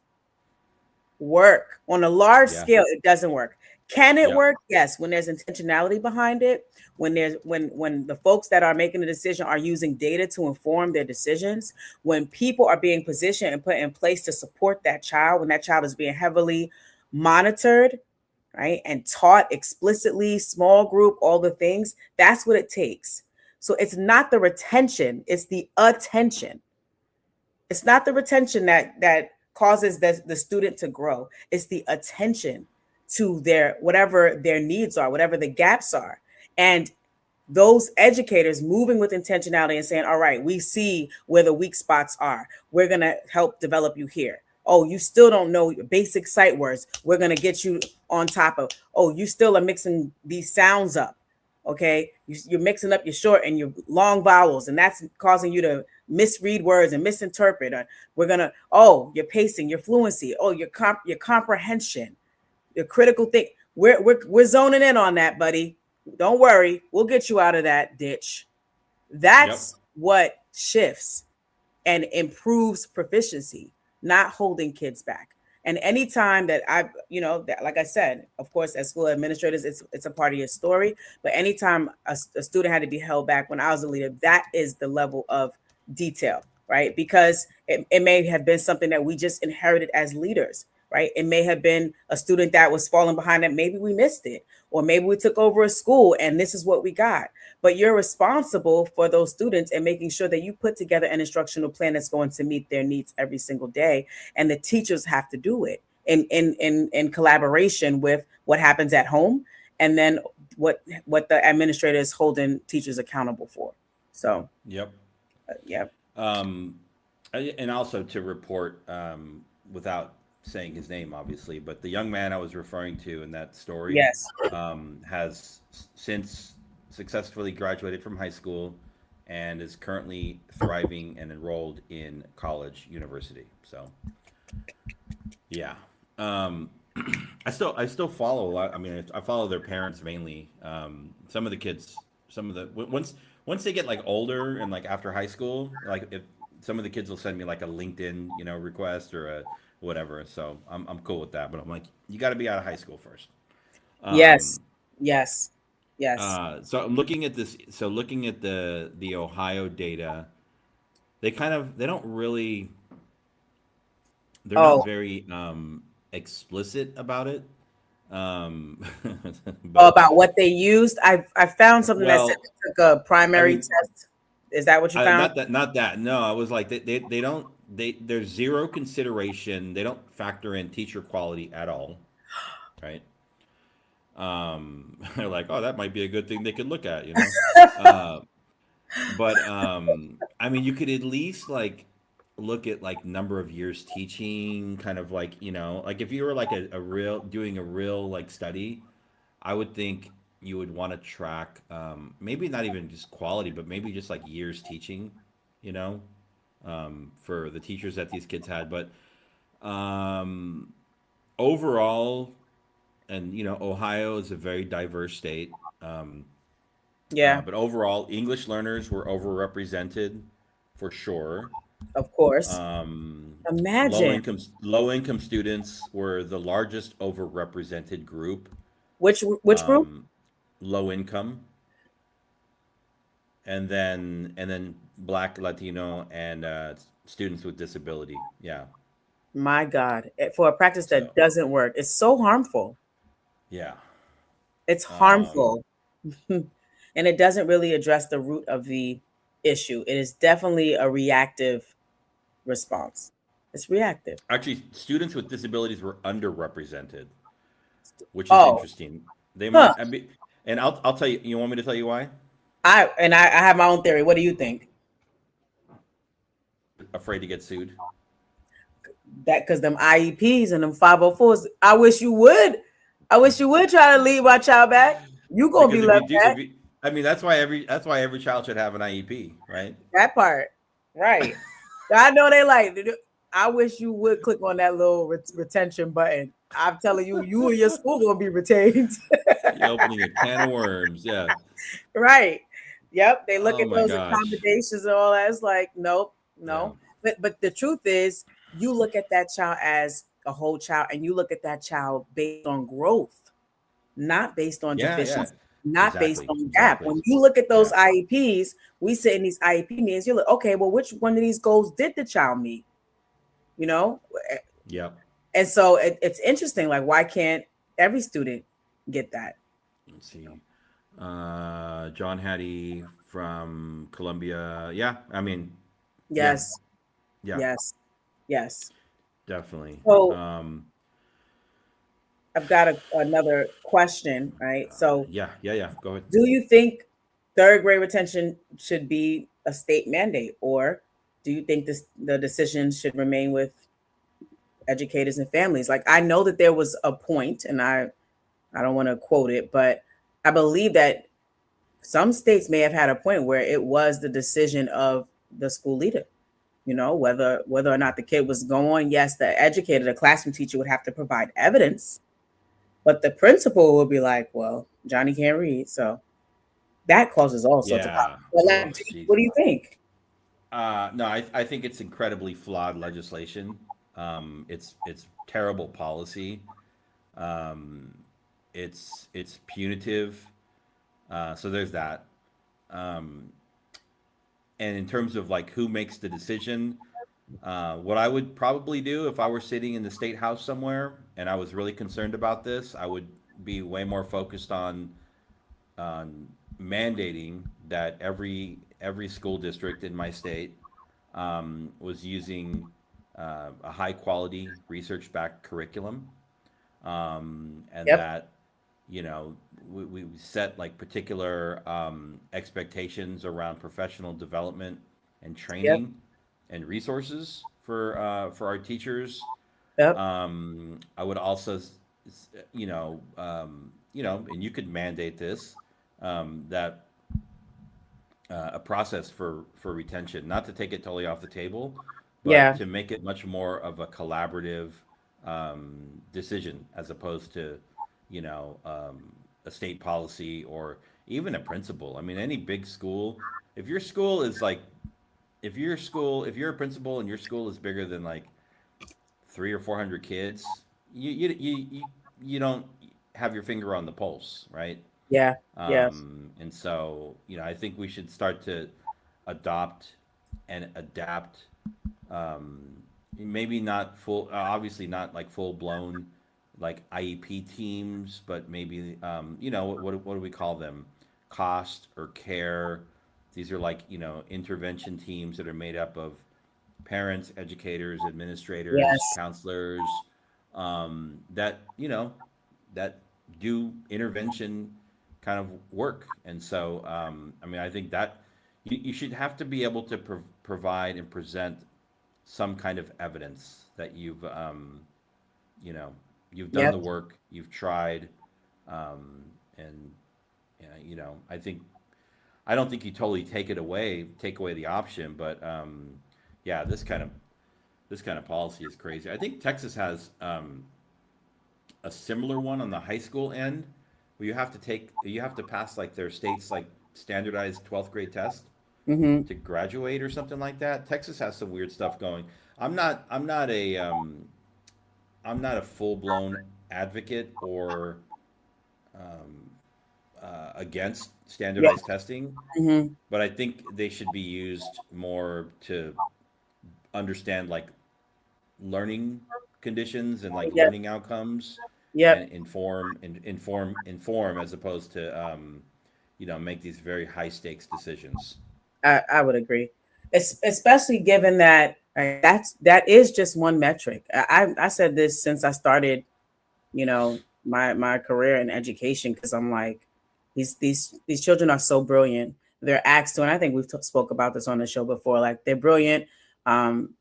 work on a large Yeah. scale. It doesn't work. Can it Yeah. work? Yes, when there's intentionality behind it, when the folks that are making the decision are using data to inform their decisions, when people are being positioned and put in place to support that child, when that child is being heavily monitored, right, and taught explicitly, small group, all the things, that's what it takes. So it's not the retention, it's the attention. It's not the retention that causes the student to grow. It's the attention to their whatever their needs are, whatever the gaps are. And those educators moving with intentionality and saying, all right, we see where the weak spots are. We're going to help develop you here. Oh, you still don't know basic sight words. We're going to get you on top of, oh, you still are mixing these sounds up. Okay. You're mixing up your short and your long vowels, and that's causing you to misread words and misinterpret. Or we're going to, oh, your pacing, your fluency, oh, your comprehension, your critical think. We're zoning in on that, buddy. Don't worry, we'll get you out of that ditch. Yep. That's what shifts and improves proficiency, not holding kids back. And anytime that that, like I said, of course, as school administrators, it's a part of your story. But anytime a student had to be held back when I was a leader, that is the level of detail, right? Because it may have been something that we just inherited as leaders, right? It may have been a student that was falling behind that maybe we missed it, or maybe we took over a school and this is what we got. But you're responsible for those students and making sure that you put together an instructional plan that's going to meet their needs every single day. And the teachers have to do it in collaboration with what happens at home, and then what the administrator is holding teachers accountable for. So Yep. yeah. Um, and also to report, without saying his name, obviously, but the young man I was referring to in that story Yes. has since successfully graduated from high school and is currently thriving and enrolled in college university. So, yeah. Um, I still follow a lot. I mean, I follow their parents mainly. Some of the kids, once they get like older and like after high school, like if some of the kids will send me like a LinkedIn, request or a whatever. So I'm cool with that. But I'm like, you got to be out of high school first. Yes. Um, Yes. Yes. so I'm looking at this. So looking at the Ohio data, they don't really, they're not Oh, very explicit about it. Um, Oh, but about what they used. I found something that said well, they took a I primary mean, test. Is that what you found? not that. No, I was like, they don't, there's zero consideration. They don't factor in teacher quality at all, right? They're like, oh, that might be a good thing they could look at, you know? Uh, but I mean, you could at least like look at like number of years teaching, kind of like, you know, like if you were like a real, doing a real like study, I would think you would want to track, maybe not even just quality, but maybe just like years teaching, you know, for the teachers that these kids had. But um, overall, and you know, Ohio is a very diverse state. Yeah, But overall, English learners were overrepresented for sure. of course. Um, Imagine low income students were the largest overrepresented group. which group? Um, Low income, and then Black, Latino, and students with disability. Yeah. My God, for a practice So that doesn't work, it's so harmful. yeah. It's Um, harmful, and it doesn't really address the root of the issue. It is definitely a reactive response. It's reactive. Actually, students with disabilities were underrepresented, which is Oh, interesting. They huh. might. I mean, and I'll tell you. You want me to tell you why? I have my own theory. What do you think? Afraid to get sued. That because them IEPs and them 504s. I wish you would. I wish you would try to lead my child back. You gonna be Because if you left do, back. if you, I mean, that's why every child should have an IEP, right? That part, right? I know they like. I wish you would click on that little retention button. I'm telling you, you and your school gonna be retained. You're opening a can of worms. Yeah. Right. Yep. They look Oh at my those gosh. accommodations and all that. It's like, nope, Yeah. no. But the truth is, you look at that child as a whole child, and you look at that child based on growth, not based on Yeah. Yeah. deficiency, not based Exactly. on gap. Exactly. When you look at those Yeah. IEPs, we sit in these IEP meetings. You're like, okay, well, which one of these goals did the child meet? You know, Yep. and so it's interesting. Like, why can't every student get that? Let's see. John Hattie from Columbia. Yeah. I mean, yeah. Yes, Yeah. yes, yes. Definitely. So I've got another question, right? So, Yeah. Yeah. Yeah. Go ahead. do you think third grade retention should be a state mandate, or do you think the decision should remain with educators and families? Like, I know that there was a point, and I don't want to quote it, but I believe that some states may have had a point where it was the decision of the school leader. You know, whether or not the kid was going. Yes, the educator, the classroom teacher would have to provide evidence, but the principal will be like, "Well, Johnny can't read," so that causes all sorts of Yeah. problems. But Oh, like, jeez. what do you think? No, I think it's incredibly flawed legislation. It's terrible policy. Um, it's punitive. So there's that. Um, and in terms of like who makes the decision, what I would probably do if I were sitting in the state house somewhere and I was really concerned about this, I would be way more focused on mandating that every school district in my state was using a high quality research backed curriculum, and Yep, that you know we set like particular expectations around professional development and yep, training and resources for our teachers. yep, I would also and you could mandate this, that a process for retention, not to take it totally off the table, but yeah, to make it much more of a collaborative decision as opposed to, a state policy or even a principal. I mean, any big school, if your school is like, if you're a principal and your school is bigger than like 300 or 400 kids, you don't have your finger on the pulse, right? yeah, yeah, And so, I think we should start to adopt and adapt. Maybe not full, obviously not like full blown like IEP teams, but maybe you know what do we call them? Cost or care. These are like intervention teams that are made up of parents, educators, administrators, Yes. counselors, that that do intervention kind of work. And so, I mean, I think that you should have to be able to provide and present some kind of evidence that you know, you've done the Yep. work, you've tried, and I think I don't think you totally take away the option, but yeah, this kind of policy is crazy. I think Texas has a similar one on the high school end, where you have to pass like their state's like standardized 12th grade test Mm-hmm. to graduate or something like that. Texas has some weird stuff going. I'm not a full blown advocate or against Yeah. standardized testing, Mm-hmm. but I think they should be used more to understand like learning conditions and like Yep. learning outcomes Yep. and inform as opposed to make these very high stakes decisions. I would agree, especially given that that is just one metric. I said this since I started, my career in education, because I'm like, these children are so brilliant. They're asked to, and I think we've spoke about this on the show before. Like, they're brilliant.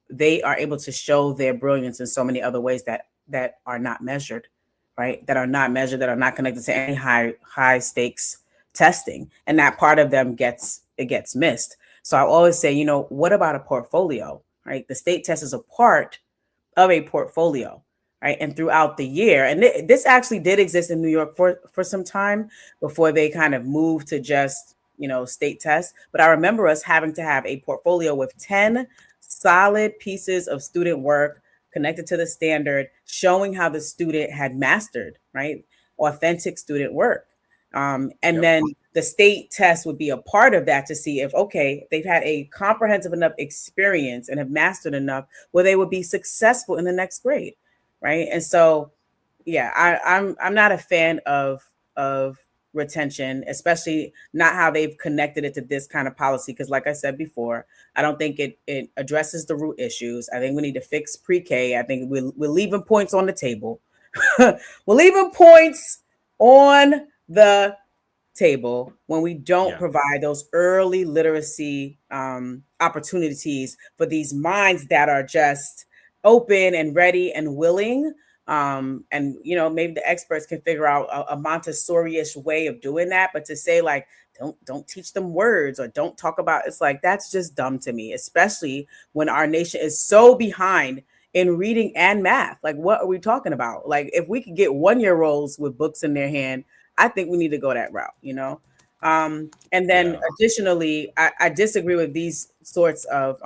They are able to show their brilliance in so many other ways that are not measured, right? That are not measured, that are not connected to any high stakes testing, and that part of them gets missed. So I always say, what about a portfolio, right? The state test is a part of a portfolio, right? And throughout the year, and this actually did exist in New York for some time before they kind of moved to just state tests. But I remember us having to have a portfolio with 10 solid pieces of student work connected to the standard, showing how the student had mastered, right, authentic student work. And Yep. then the state test would be a part of that to see if, okay, they've had a comprehensive enough experience and have mastered enough where they would be successful in the next grade, right? And so, yeah, I'm not a fan of retention, especially not how they've connected it to this kind of policy. Because, like I said before, I don't think it addresses the root issues. I think we need to fix pre-K. I think we're leaving points on the table. We're leaving points on the table when we don't Yeah. provide those early literacy opportunities for these minds that are just open and ready and willing. And maybe the experts can figure out a Montessori-ish way of doing that. But to say like, don't teach them words or don't talk about, it's like, that's just dumb to me, especially when our nation is so behind in reading and math. Like, what are we talking about? Like, if we could get 1 year olds with books in their hand, I think we need to go that route. And then Yeah. additionally, I disagree with these sorts of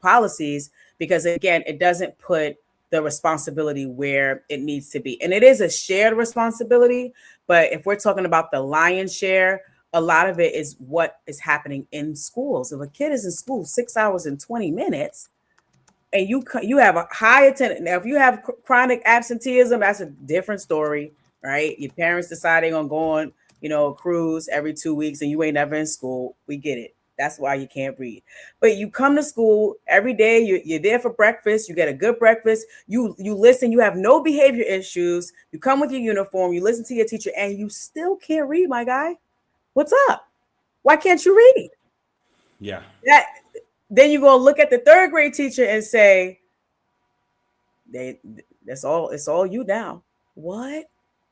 policies because, again, it doesn't put the responsibility where it needs to be. And it is a shared responsibility. But if we're talking about the lion's share, a lot of it is what is happening in schools. If a kid is in school 6 hours and 20 minutes, and you have a high attendance. Now, if you have chronic absenteeism, that's a different story, right? Your parents deciding on going, a cruise every 2 weeks, and you ain't never in school. We get it. That's why you can't read. But you come to school every day. You're there for breakfast. You get a good breakfast. You listen. You have no behavior issues. You come with your uniform. You listen to your teacher, and you still can't read, my guy. What's up? Why can't you read? Yeah. That then you go look at the third grade teacher and say, they that's all, it's all you now. What?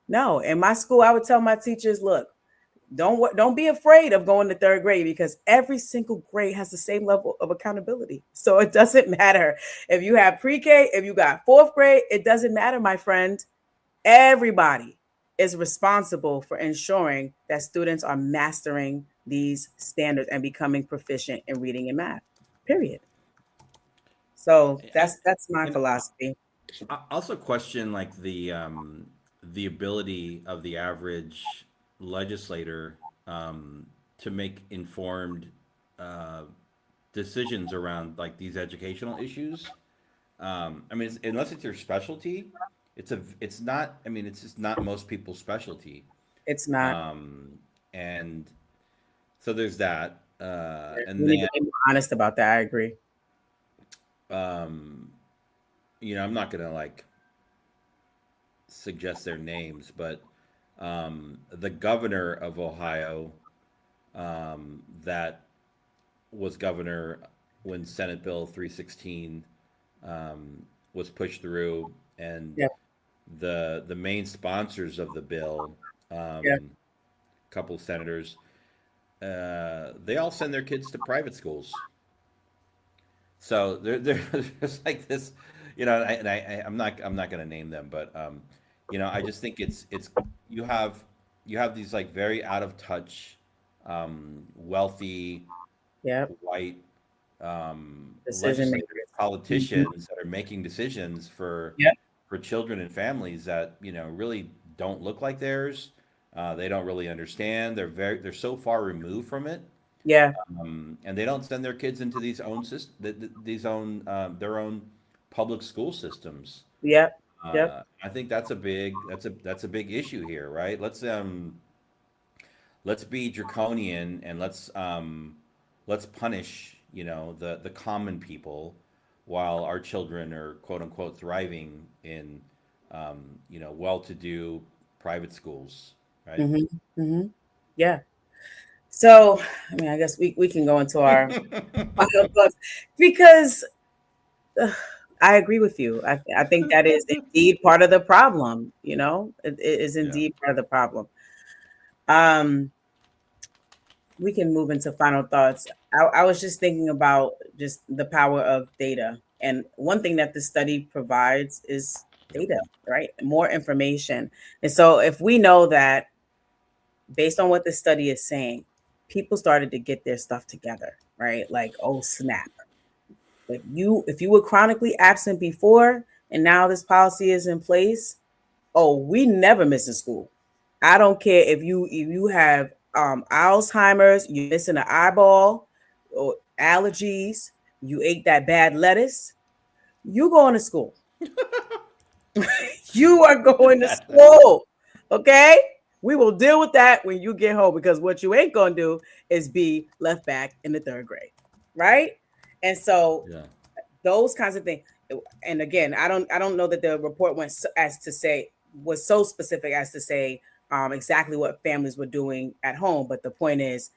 No. In my school, I would tell my teachers, look, don't be afraid of going to third grade because every single grade has the same level of accountability. So it doesn't matter if you have pre-K, if you got fourth grade, it doesn't matter, my friend. Everybody is responsible for ensuring that students are mastering these standards and becoming proficient in reading and math. Period. So I, that's my and philosophy. I also question like the ability of the average legislator to make informed uh, decisions around like these educational issues. I mean, unless it's your specialty, it's not, I mean, it's just not most people's specialty. It's not. And so there's that. We And need then, to be more honest about that. I agree. um, I'm not gonna like suggest their names, but the governor of Ohio, that was governor when Senate Bill 316 was pushed through, and Yeah. the main sponsors of the bill, Yeah. couple of senators, they all send their kids to private schools. So there's like this, I'm not going to name them, but I just think it's you have you have these like very out of touch, wealthy Yep. white Decision legislators, makers. Mhm. politicians that are making decisions Yep. for children and families that really don't look like theirs. They don't really understand. They're so far removed from it, Yeah. and they don't send their kids into these own their own public school systems. Yep. Yep. I think that's a big issue here, right? Let's be draconian, and let's punish the common people while our children are quote unquote thriving in well-to-do private schools, right? Hmm. Hmm. Yeah. So, I mean, I guess we can go into our final thoughts because ugh, I agree with you. I think that is indeed part of the problem. It is Yeah. indeed part of the problem. Um, we can move into final thoughts. I was just thinking about just the power of data. And one thing that the study provides is Yep. data, right? More information. And so if we know that based on what the study is saying, people started to get their stuff together, right? Like, oh snap. If you were chronically absent before and now this policy is in place, oh, we never miss in school. I don't care if you have Alzheimer's, you're missing an eyeball, or allergies, you ate that bad lettuce, you going to school. You are going to That's it. school. Okay? We will deal with that when you get home because what you ain't going to do is be left back in the third grade. Right? And so Yeah. those kinds of things. And again, I don't know that the report went as to say was so specific as to say exactly what families were doing at home, but the point is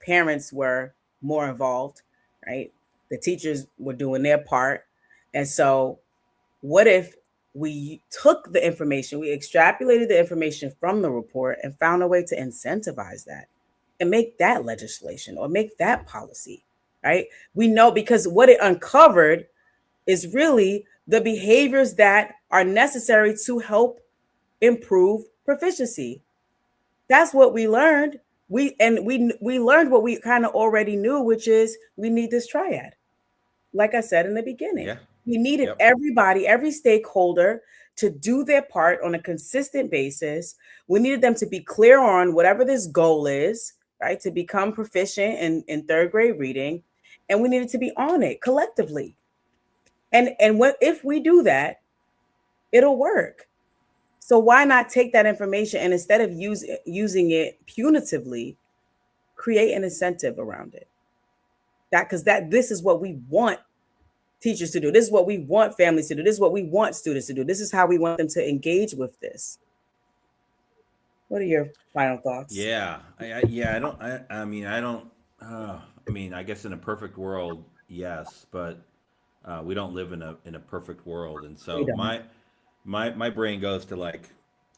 parents were more involved, right? The teachers were doing their part. And so what if we took the information, we extrapolated the information from the report and found a way to incentivize that and make that legislation or make that policy, right? We know because what it uncovered is really the behaviors that are necessary to help improve proficiency. That's what we learned. We learned what we kind of already knew, which is we need this triad. Like I said in the beginning, Yeah. we needed Yep. everybody, every stakeholder to do their part on a consistent basis. We needed them to be clear on whatever this goal is, right? To become proficient in third grade reading. And we needed to be on it collectively. And what if we do that, it'll work. So why not take that information and instead of using it punitively, create an incentive around it? Because this is what we want teachers to do. This is what we want families to do. This is what we want students to do. This is how we want them to engage with this. What are your final thoughts? Yeah, I don't. I mean, I don't. I mean, I guess in a perfect world, yes, but we don't live in a perfect world, and We so don't. my brain goes to like,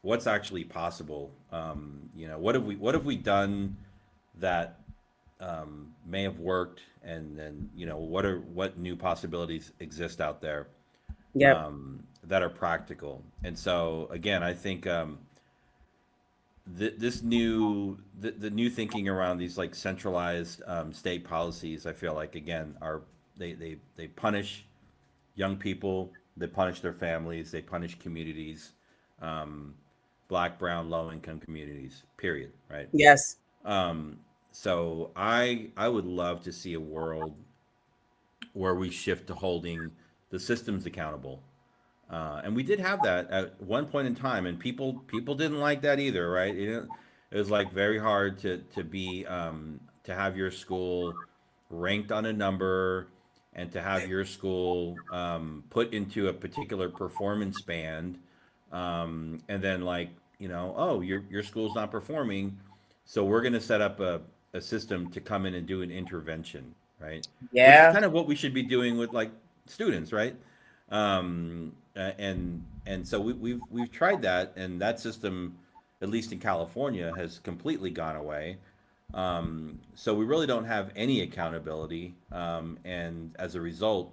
what's actually possible? What have we done that may have worked, and then what new possibilities exist out there Yep. that are practical? And so again, I think. The new thinking around these like centralized state policies, I feel like again are they punish young people, they punish their families, they punish communities, um, black, brown, low income communities. Period. Right. Yes. So I would love to see a world where we shift to holding the systems accountable. And we did have that at one point in time, and people didn't like that either, right? It was like very hard to be to have your school ranked on a number and to have your school put into a particular performance band, and then like oh your school's not performing, so we're going to set up a system to come in and do an intervention, right? Which is Yeah. kind of what we should be doing with like students, right? And so we've tried that, and that system, at least in California, has completely gone away. So we really don't have any accountability, and as a result,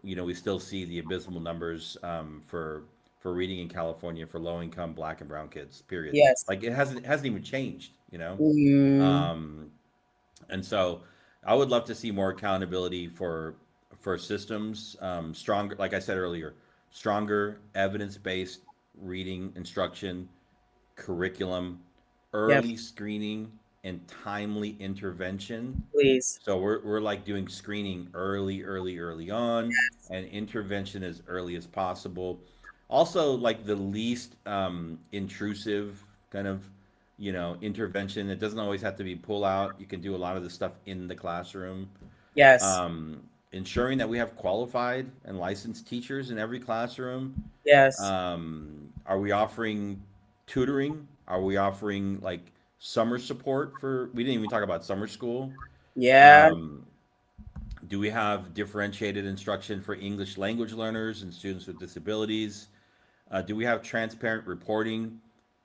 we still see the abysmal numbers for reading in California for low income Black and Brown kids. Period. Yes. Like it hasn't even changed. Mm, Um, and so I would love to see more accountability for systems, stronger, like I said earlier, stronger evidence-based reading instruction, curriculum, yep. early screening, and timely intervention. Please. So we're like doing screening early on, and intervention as early as possible. Also, like the least intrusive kind of intervention. It doesn't always have to be pull out. You can do a lot of the stuff in the classroom. Yes. Ensuring that we have qualified and licensed teachers in every classroom. Yes. Are we offering tutoring? Are we offering like summer support for? We didn't even talk about summer school. Yeah. Um, do we have differentiated instruction for English language learners and students with disabilities? Do we have transparent reporting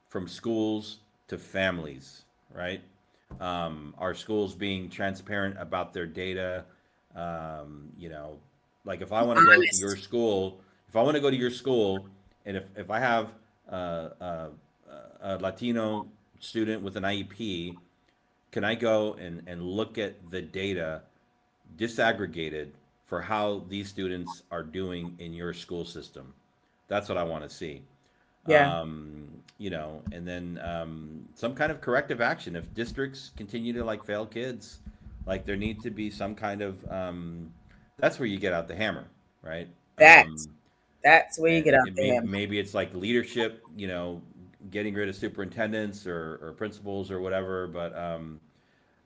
from schools to families, right? Are schools being transparent about their data? Like if I want to go to your Honest. school, if I want to go to your school, and if I have uh, uh, a Latino student with an IEP, can I go and look at the data disaggregated for how these students are doing in your school system? That's what I want to see. Yeah. And then some kind of corrective action if districts continue to like fail kids, like there needs to be some kind of that's where you get out the hammer, right? That's that's where you And get out it the hammer. maybe it's like leadership, getting rid of superintendents or principals or whatever. But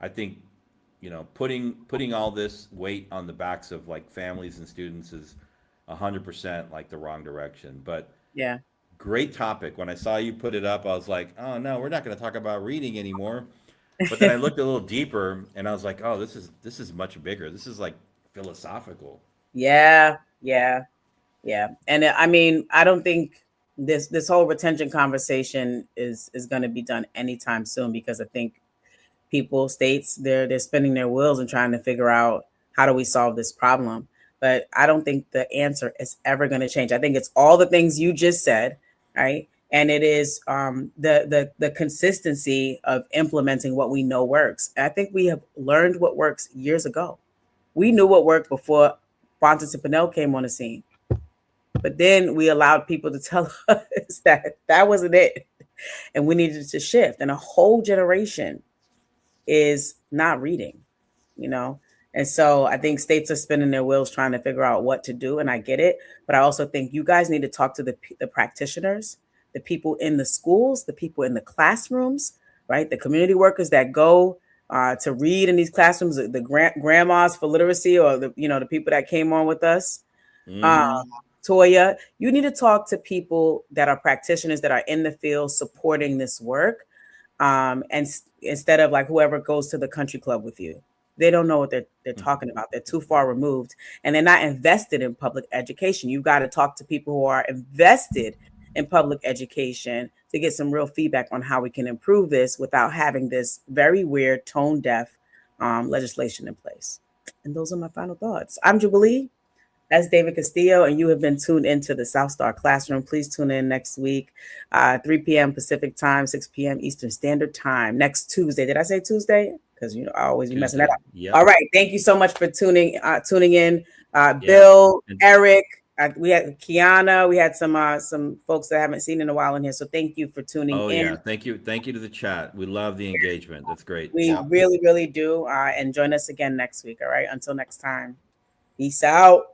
I think putting all this weight on the backs of like families and students is 100% like the wrong direction. But Yeah. great topic. When I saw you put it up, I was like, oh no, we're not going to talk about reading anymore. But then I looked a little deeper, and I was like, oh, this is much bigger. This is like philosophical. Yeah. Yeah. Yeah. And I mean, I don't think this whole retention conversation is going to be done anytime soon, because I think states, they're spinning their wheels and trying to figure out how do we solve this problem. But I don't think the answer is ever going to change. I think it's all the things you just said, right? And it is the consistency of implementing what we know works. I think we have learned what works years ago. We knew what worked before Fontes and Pinnell came on the scene, but then we allowed people to tell us that that wasn't it, and we needed to shift. And a whole generation is not reading, you know? And so I think states are spinning their wheels trying to figure out what to do. And I get it. But I also think you guys need to talk to the practitioners, the people in the schools, the people in the classrooms, right? The community workers that go to read in these classrooms, the grandmas for literacy, or the people that came on with us. Uh, Mm-hmm. Toya, you need to talk to people that are practitioners that are in the field supporting this work, and instead of like whoever goes to the country club with you. They don't know what they're talking about. They're too far removed, and they're not invested in public education. You've got to talk to people who are invested in public education to get some real feedback on how we can improve this without having this very weird, tone deaf legislation in place. And those are my final thoughts. I'm Jubilee. That's David Castillo, and you have been tuned into the South Star Classroom. Please tune in next week, 3 p.m. Pacific time, 6 p.m. Eastern Standard Time. Next Tuesday. Did I say Tuesday? Because I always be messing that Tuesday. up. Yep. All right. Thank you so much for tuning in. Yeah. Bill, Eric, we had Kiana. We had some folks that I haven't seen in a while in here. So thank you for tuning Oh in. yeah. Thank you. Thank you to the chat. We love the engagement. That's great. We Yeah. really, really do. And join us again next week. All right. Until next time. Peace out.